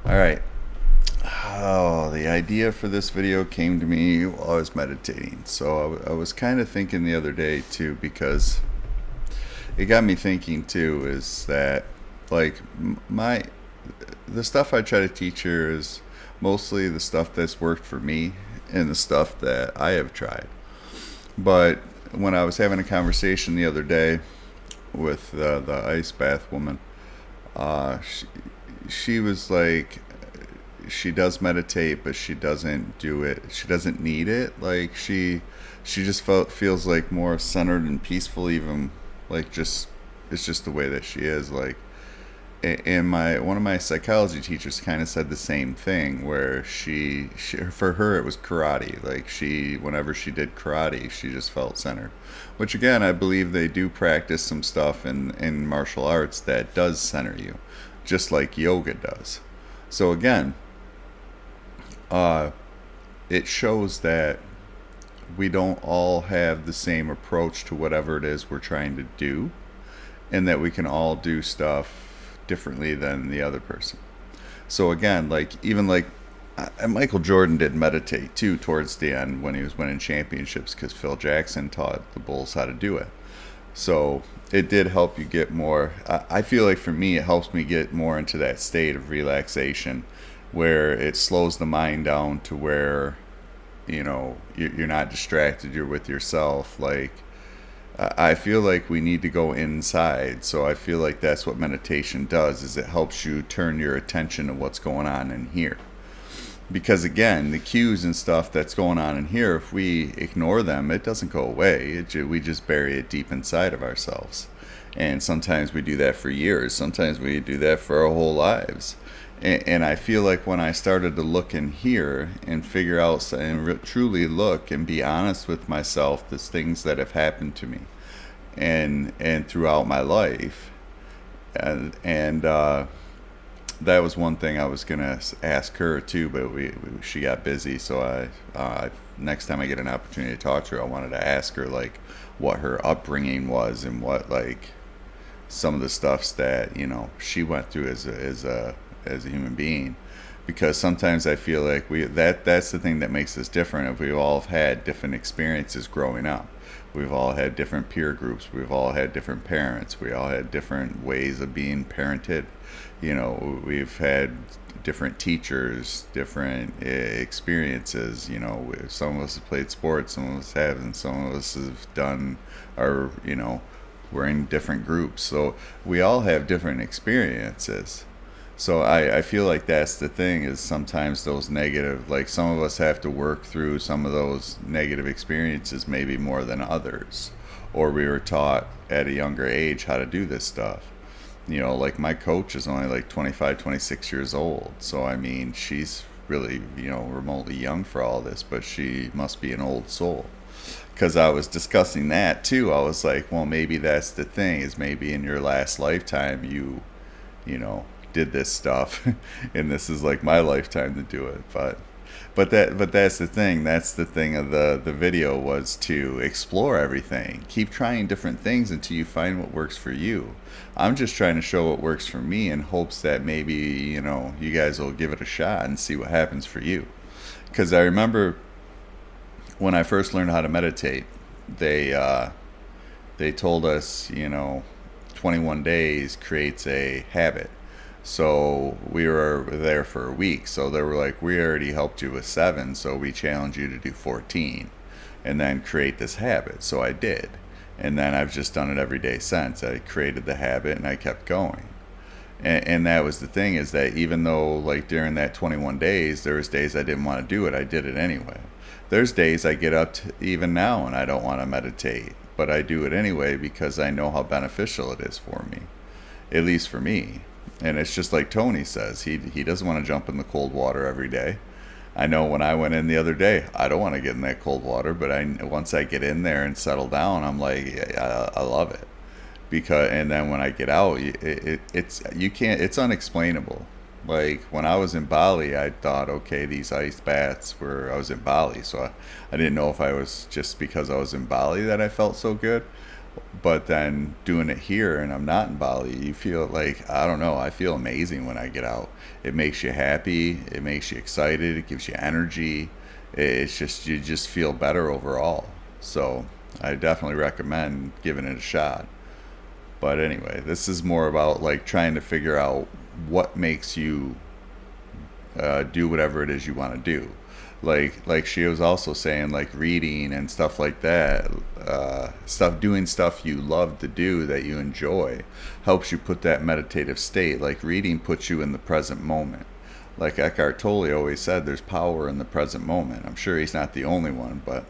All right. Oh, the idea for this video came to me while I was meditating. So I was kind of thinking the other day too, because it got me thinking too, is that like my the stuff I try to teach here is mostly the stuff that's worked for me and the stuff that I have tried. But when I was having a conversation the other day with the ice bath woman, uh, she, she was like, she does meditate, but she doesn't do it. She doesn't need it. Like she just feels like more centered and peaceful. Even like just it's just the way that she is. Like, and my one of my psychology teachers kind of said the same thing, where she for her it was karate. Like she whenever she did karate, she just felt centered. Which again, I believe they do practice some stuff in martial arts that does center you, just like yoga does. So again, uh, it shows that we don't all have the same approach to whatever it is we're trying to do, and that we can all do stuff differently than the other person. So again, like even like Michael Jordan did meditate too towards the end when he was winning championships, because Phil Jackson taught the Bulls how to do it. So it did help you get more. I feel like for me, it helps me get more into that state of relaxation, where it slows the mind down to where you're not distracted. You're with yourself. Like I feel like we need to go inside. So I feel like that's what meditation does. Is it helps you turn your attention to what's going on in here. Because again, the cues and stuff that's going on in here, if we ignore them, it doesn't go away. We just bury it deep inside of ourselves. And sometimes we do that for years. Sometimes we do that for our whole lives. And I feel like when I started to look in here and figure out and truly look and be honest with myself, the things that have happened to me and throughout my life, and that was one thing I was gonna ask her too, but she got busy. So next time I get an opportunity to talk to her, I wanted to ask her like what her upbringing was and what like some of the stuffs that she went through as a human being. Because sometimes I feel like that's the thing that makes us different. If we've all had different experiences growing up, we've all had different peer groups, we've all had different parents, we all had different ways of being parented. We've had different teachers, different experiences. Some of us have played sports, some of us haven't, some of us have done our, we're in different groups. So we all have different experiences. So I feel like that's the thing, is sometimes those negative, like some of us have to work through some of those negative experiences maybe more than others. Or we were taught at a younger age how to do this stuff. Like my coach is only like 25, 26 years old. So I mean, she's really, remotely young for all this, but she must be an old soul. Because I was discussing that too. I was like, well, maybe that's the thing, is maybe in your last lifetime you know, did this stuff, and this is like my lifetime to do it. But that's the thing. That's the thing of the video, was to explore everything. Keep trying different things until you find what works for you. I'm just trying to show what works for me in hopes that maybe you guys will give it a shot and see what happens for you. Because I remember when I first learned how to meditate, they told us 21 days creates a habit. So we were there for a week. So they were like, we already helped you with 7, so we challenge you to do 14 and then create this habit. So I did. And then I've just done it every day since. I created the habit and I kept going. And that was the thing, is that even though like during that 21 days, there was days I didn't want to do it, I did it anyway. There's days I get up to, even now, and I don't want to meditate, but I do it anyway because I know how beneficial it is for me, at least for me. And it's just like Tony says, he doesn't want to jump in the cold water every day. I know when I went in the other day, I don't want to get in that cold water, but once I get in there and settle down, I'm like, I love it. Because and then when I get out, it's you can't, it's unexplainable. Like when I was in Bali, I thought, okay, these ice baths were, I was in Bali, so I didn't know if I was just because I was in Bali that I felt so good, But then doing it here and I'm not in Bali, you feel like, I don't know, I feel amazing when I get out. It makes you happy, it makes you excited, it gives you energy. It's just, you just feel better overall. So I definitely recommend giving it a shot. But anyway, this is more about like trying to figure out what makes you do whatever it is you want to do. Like she was also saying, like reading and stuff like that, doing stuff you love to do that you enjoy helps you put that meditative state. Like reading puts you in the present moment. Like Eckhart Tolle always said, there's power in the present moment. I'm sure he's not the only one, but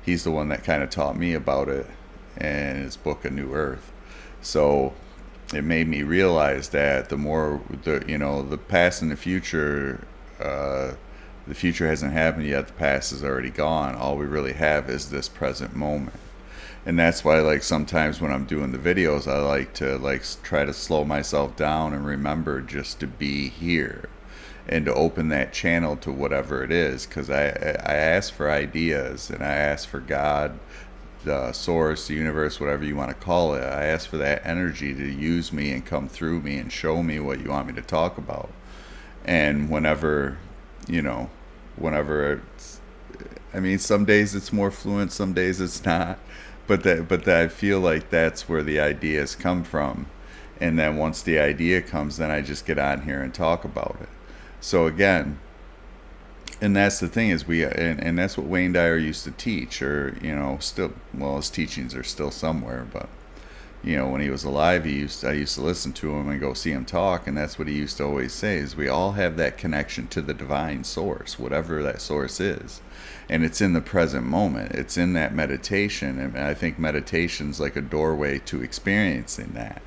he's the one that kind of taught me about it in his book A New Earth. So it made me realize that the more the past and the future hasn't happened yet, the past is already gone. All we really have is this present moment. And that's why, like, sometimes when I'm doing the videos, I like to like try to slow myself down and remember just to be here and to open that channel to whatever it is, because I ask for ideas and I ask for God, the source, the universe, whatever you want to call it. I ask for that energy to use me and come through me and show me what you want me to talk about. And you know, whenever it's, I mean, some days it's more fluent, some days it's not. But I feel like that's where the ideas come from. And then once the idea comes, then I just get on here and talk about it. So again, and that's the thing is and that's what Wayne Dyer used to teach, or still, well, his teachings are still somewhere, but when he was alive, I used to listen to him and go see him talk, and that's what he used to always say is we all have that connection to the divine source, whatever that source is, and it's in the present moment. It's in that meditation, and I think meditation's like a doorway to experiencing that.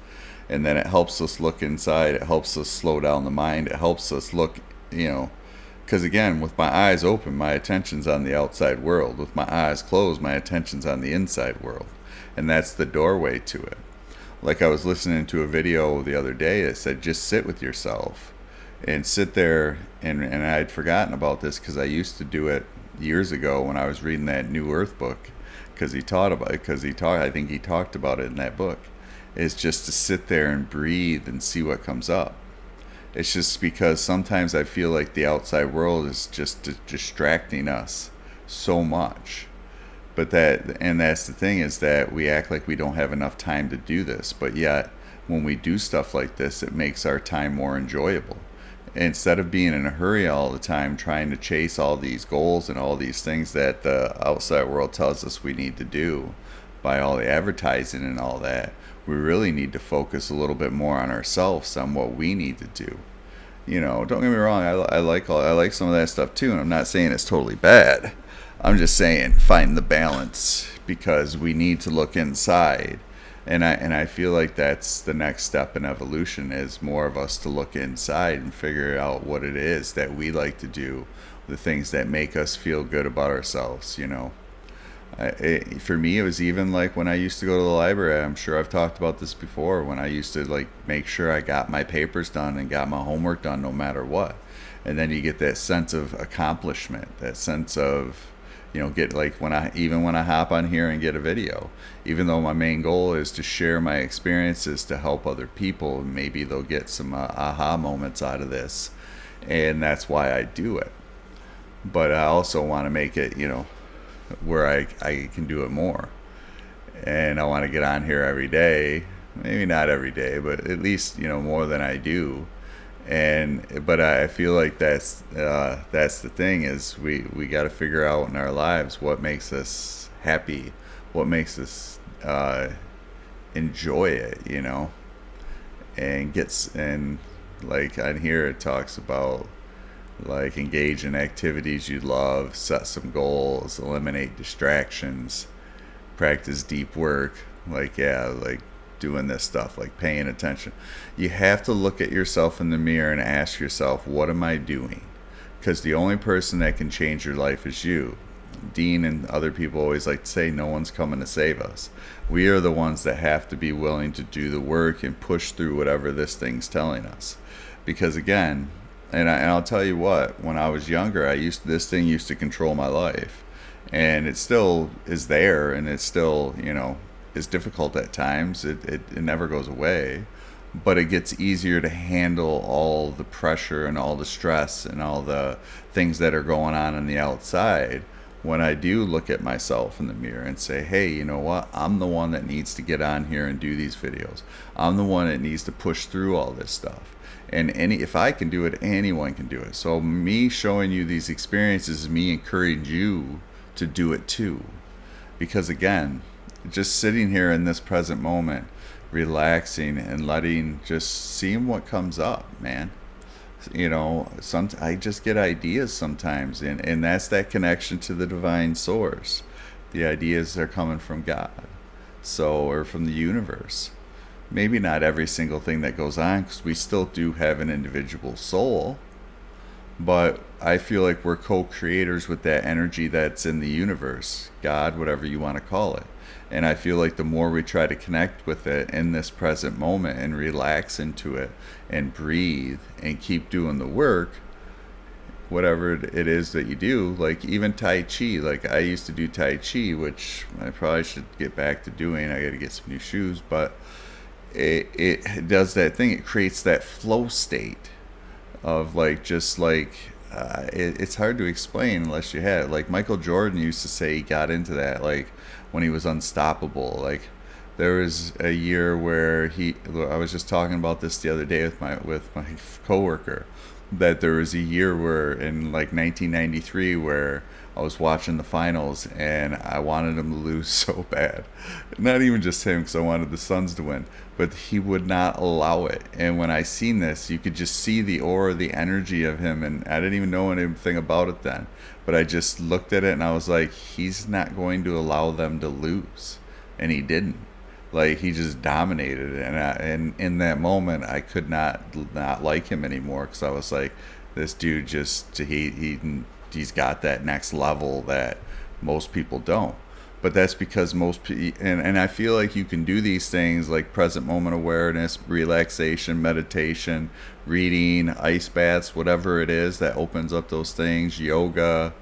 And then it helps us look inside, it helps us slow down the mind, it helps us look, because again, with my eyes open, my attention's on the outside world. With my eyes closed, my attention's on the inside world. And that's the doorway to it. Like I was listening to a video the other day that said, just sit with yourself and sit there. And I'd forgotten about this because I used to do it years ago when I was reading that New Earth book, because I think he talked about it in that book, is just to sit there and breathe and see what comes up. It's just because sometimes I feel like the outside world is just distracting us so much. That's the thing, is that we act like we don't have enough time to do this, but yet when we do stuff like this, it makes our time more enjoyable. Instead of being in a hurry all the time trying to chase all these goals and all these things that the outside world tells us we need to do by all the advertising and all that, we really need to focus a little bit more on ourselves, on what we need to do. Don't get me wrong, I like some of that stuff too, and I'm not saying it's totally bad. I'm just saying find the balance, because we need to look inside. And I feel like that's the next step in evolution, is more of us to look inside and figure out what it is that we like to do, the things that make us feel good about ourselves. For me, it was even like when I used to go to the library. I'm sure I've talked about this before, when I used to like make sure I got my papers done and got my homework done no matter what. And then you get that sense of accomplishment, that sense of, get like when I hop on here and get a video, even though my main goal is to share my experiences to help other people, maybe they'll get some aha moments out of this, and that's why I do it. But I also want to make it, where I can do it more, and I want to get on here every day, maybe not every day, but at least more than I do. But I feel like that's the thing, is we got to figure out in our lives what makes us happy, what makes us enjoy it, and like on here it talks about like engage in activities you love, set some goals, eliminate distractions, practice deep work, like doing this stuff, like paying attention. You have to look at yourself in the mirror and ask yourself, what am I doing? Because the only person that can change your life is you. Dean and other people always like to say, no one's coming to save us. We are the ones that have to be willing to do the work and push through whatever this thing's telling us. Because again, and I'll tell you what, when I was younger, this thing used to control my life, and it still is there, and it's still, is difficult at times. It never goes away, but it gets easier to handle all the pressure and all the stress and all the things that are going on the outside when I do look at myself in the mirror and say, hey, you know what? I'm the one that needs to get on here and do these videos. I'm the one that needs to push through all this stuff. And if I can do it, anyone can do it. So me showing you these experiences is me encouraging you to do it too. Because again, just sitting here in this present moment, relaxing and letting, just seeing what comes up, man. You know, I just get ideas sometimes, and that's that connection to the divine source. The ideas are coming from God, or from the universe. Maybe not every single thing that goes on, because we still do have an individual soul, but I feel like we're co-creators with that energy that's in the universe, God, whatever you want to call it. And I feel like the more we try to connect with it in this present moment and relax into it and breathe and keep doing the work, whatever it is that you do, like even Tai Chi, like I used to do Tai Chi, which I probably should get back to doing. I got to get some new shoes, but it does that thing. It creates that flow state of like, just like, it's hard to explain unless you had it. Like Michael Jordan used to say he got into that, like when he was unstoppable. Like there was a year where I was just talking about this the other day with my coworker, that there was a year where in like 1993 where I was watching the finals and I wanted him to lose so bad. Not even just him, because I wanted the Suns to win, but he would not allow it. And when I seen this, you could just see the aura, the energy of him, and I didn't even know anything about it then. But I just looked at it and I was like, he's not going to allow them to lose. And he didn't. Like, he just dominated it. And in that moment, I could not like him anymore, because I was like, this dude just, he's got that next level that most people don't. But that's because most people, and I feel like you can do these things like present moment awareness, relaxation, meditation, reading, ice baths, whatever it is that opens up those things, yoga,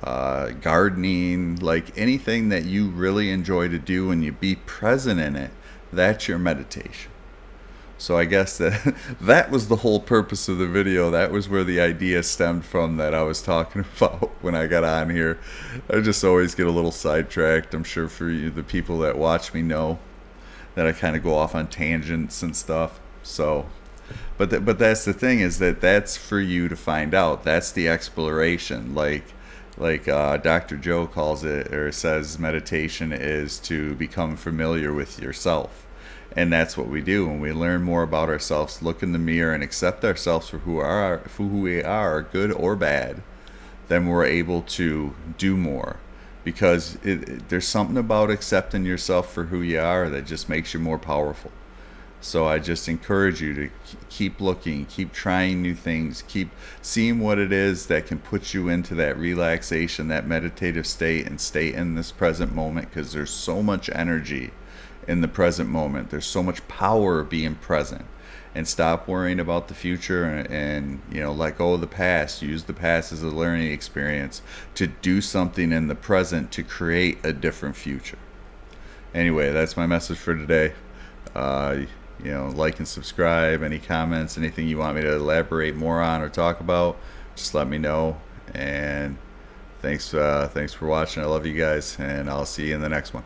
gardening, like anything that you really enjoy to do and you be present in it, that's your meditation. So I guess that was the whole purpose of the video. That was where the idea stemmed from that I was talking about when I got on here. I just always get a little sidetracked. I'm sure for you, the people that watch me know that I kind of go off on tangents and stuff. So, but that's the thing, is that's for you to find out. That's the exploration. Like Dr. Joe calls it, or says meditation is to become familiar with yourself. And that's what we do when we learn more about ourselves, look in the mirror and accept ourselves for who we are, good or bad. Then we're able to do more, because there's something about accepting yourself for who you are that just makes you more powerful. So I just encourage you to keep looking, keep trying new things, keep seeing what it is that can put you into that relaxation, that meditative state, and stay in this present moment, because there's so much energy in the present moment. There's so much power being present. And stop worrying about the future, and let go of the past. Use the past as a learning experience to do something in the present to create a different future. Anyway, that's my message for today. Like and subscribe. Any comments, anything you want me to elaborate more on or talk about, just let me know. And thanks for watching. I love you guys, and I'll see you in the next one.